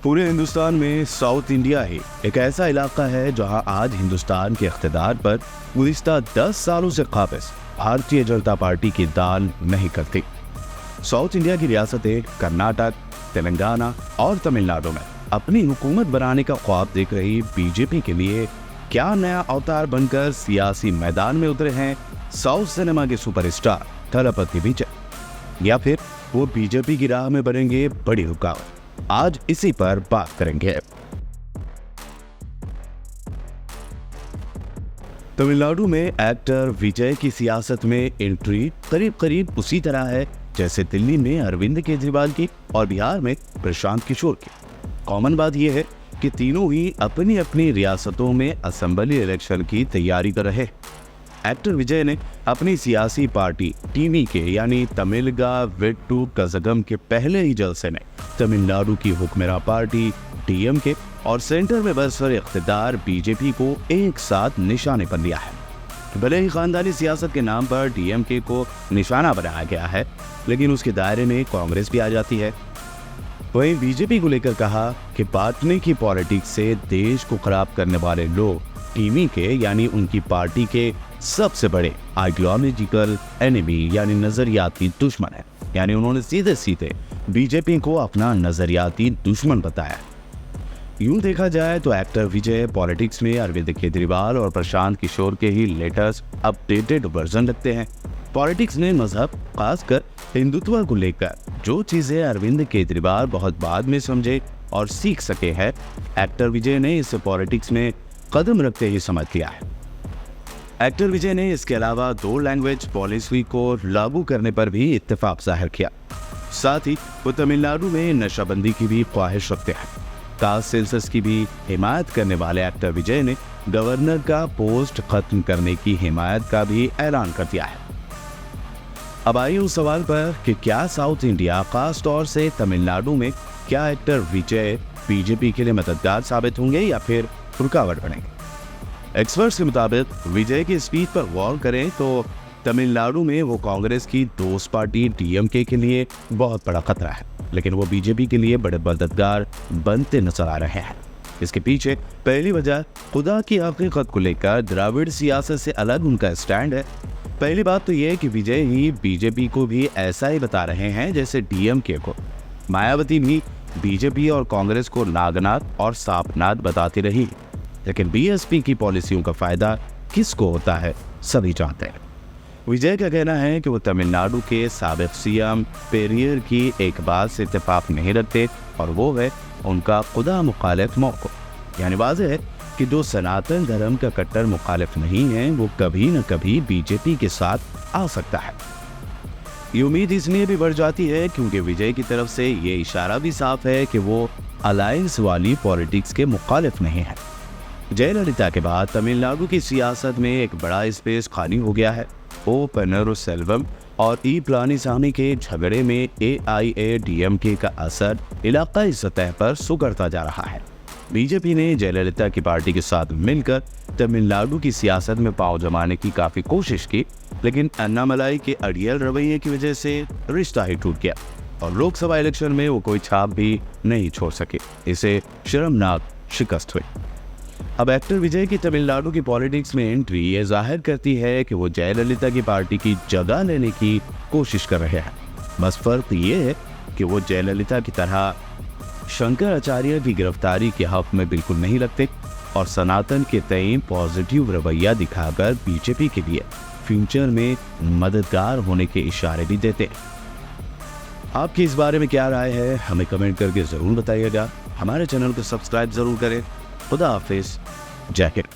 पूरे हिंदुस्तान में south India ही एक ऐसा इलाका है जहां आज हिंदुस्तान के इख्तिदार पर गुज़िश्ता 10 सालों से काबिज भारतीय जनता पार्टी की दाल नहीं करती। साउथ इंडिया की रियासतें कर्नाटक, तेलंगाना और तमिलनाडु में अपनी हुकूमत बनाने का ख्वाब देख रही बीजेपी के लिए क्या नया अवतार बनकर सियासी मैदान में उतरे हैं साउथ सिनेमा के सुपरस्टार थलपति विजय, या फिर वो बीजेपी की राह में बनेंगे बड़ी रुकावट? आज इसी पर बात करेंगे। तमिलनाडु में एक्टर विजय की सियासत में एंट्री करीब करीब उसी तरह है जैसे दिल्ली में अरविंद केजरीवाल की और बिहार में प्रशांत किशोर की। कॉमन बात यह है कि तीनों ही अपनी अपनी रियासतों में असेंबली इलेक्शन की तैयारी कर रहे हैं। एक्टर विजय ने अपनी सियासी पार्टी टीवीके यानी तमिलगा वेट्टू कज़गम के पहले ही जलसे में तमिलनाडु की हुक्मरान पार्टी डीएमके और सेंटर में बरसर इख्तिदार बीजेपी को एक साथ निशाने पर लिया है। भले ही खानदानी सियासत के नाम पर डीएमके को निशाना बनाया गया है, लेकिन उसके दायरे में कांग्रेस भी आ जाती है। वहीं बीजेपी को लेकर कहा कि बांटने की पॉलिटिक्स से देश को खराब करने वाले लोग टीवीके यानी उनकी पार्टी के सबसे बड़े आइडियोलॉजिकल एनिमी यानी नजरियाती दुश्मन है। यानी उन्होंने सीधे सीधे बीजेपी को अपना नजरियाती दुश्मन बताया। यूं देखा जाए तो एक्टर विजय पॉलिटिक्स में अरविंद केजरीवाल और प्रशांत किशोर के ही लेटेस्ट अपडेटेड वर्जन रखते हैं। पॉलिटिक्स में मजहब, खासकर हिंदुत्व को लेकर जो चीजें अरविंद केजरीवाल बहुत बाद में समझे और सीख सके हैं, एक्टर विजय ने इस पॉलिटिक्स में कदम रखते ही समझ लिया है। एक्टर विजय ने इसके अलावा 2 लैंग्वेज पॉलिसी को लागू करने पर भी इत्तेफाक जाहिर किया। साथ ही वो तमिलनाडु में नशाबंदी की भी ख्वाहिश रखते हैं। कास्ट सेंसस की भी हिमायत करने वाले एक्टर विजय ने गवर्नर का पोस्ट खत्म करने की हिमायत का भी ऐलान कर दिया है। अब आइए उस सवाल पर कि क्या साउथ इंडिया, खास तौर से तमिलनाडु में क्या एक्टर विजय बीजेपी के लिए मददगार साबित होंगे या फिर रुकावट बनेंगे? एक्सपर्ट्स के मुताबिक विजय की स्पीच पर गौर करें तो तमिलनाडु में वो कांग्रेस की दोस्त पार्टी डीएमके के लिए बहुत बड़ा खतरा है, लेकिन वो बीजेपी के लिए बड़े मददगार बनते नजर आ रहे हैं। इसके पीछे पहली वजह खुदा की हकीकत को लेकर द्राविड़ सियासत से अलग उनका स्टैंड है। पहली बात तो ये कि विजय ही बीजेपी को भी ऐसा ही बता रहे हैं जैसे डीएमके को। मायावती भी बीजेपी और कांग्रेस को नागनाथ और सांपनाथ बताती रही, लेकिन बीएसपी की पॉलिसियों का फायदा किसको होता है सभी जानते हैं। विजय का कहना है कि वो तमिलनाडु के साबिक सीएम पेरियर की एक बात से इत्तेफाक नहीं रखते और वो है उनका खुदा मुखालिफ मौक़िफ़। यानी वाज़ेह है कि जो सनातन धर्म का कट्टर मुखालिफ नहीं है वो कभी न कभी बीजेपी के साथ आ सकता है। ये उम्मीद इसलिए भी बढ़ जाती है क्योंकि विजय की तरफ से ये इशारा भी साफ है कि वो अलायंस वाली पॉलिटिक्स के मुखालिफ नहीं है। जयललिता के बाद तमिलनाडु की सियासत में एक बड़ा स्पेस खाली हो गया है। ओ पन्नीरसेल्वम और ई पलानीसामी के झगड़े में एआईएडीएमके का असर इलाकाई सतह पर सुगड़ता जा रहा है। बीजेपी ने जयललिता की पार्टी के साथ मिलकर तमिलनाडु की सियासत में पांव जमाने की काफ़ी कोशिश की, लेकिन अन्नामलाई के अड़ियल रवैये की वजह से रिश्ता ही टूट गया और लोकसभा इलेक्शन में वो कोई छाप भी नहीं छोड़ सके। इसे शर्मनाक शिकस्त हुई। अब एक्टर विजय की तमिलनाडु की पॉलिटिक्स में एंट्री ये जाहिर करती है कि वो जयललिता की पार्टी की जगह लेने की कोशिश कर रहे हैं। बस फर्क ये है कि वो जयललिता की तरह शंकराचार्य की गिरफ्तारी के हक में बिल्कुल नहीं लगते और सनातन के तय पॉजिटिव रवैया दिखाकर बीजेपी के लिए फ्यूचर में मददगार होने के इशारे भी देते हैं। आपकी इस बारे में क्या राय है हमें कमेंट करके ज़रूर बताइएगा। हमारे चैनल को सब्सक्राइब ज़रूर करें। खुदा हाफिज़। जय हिंद।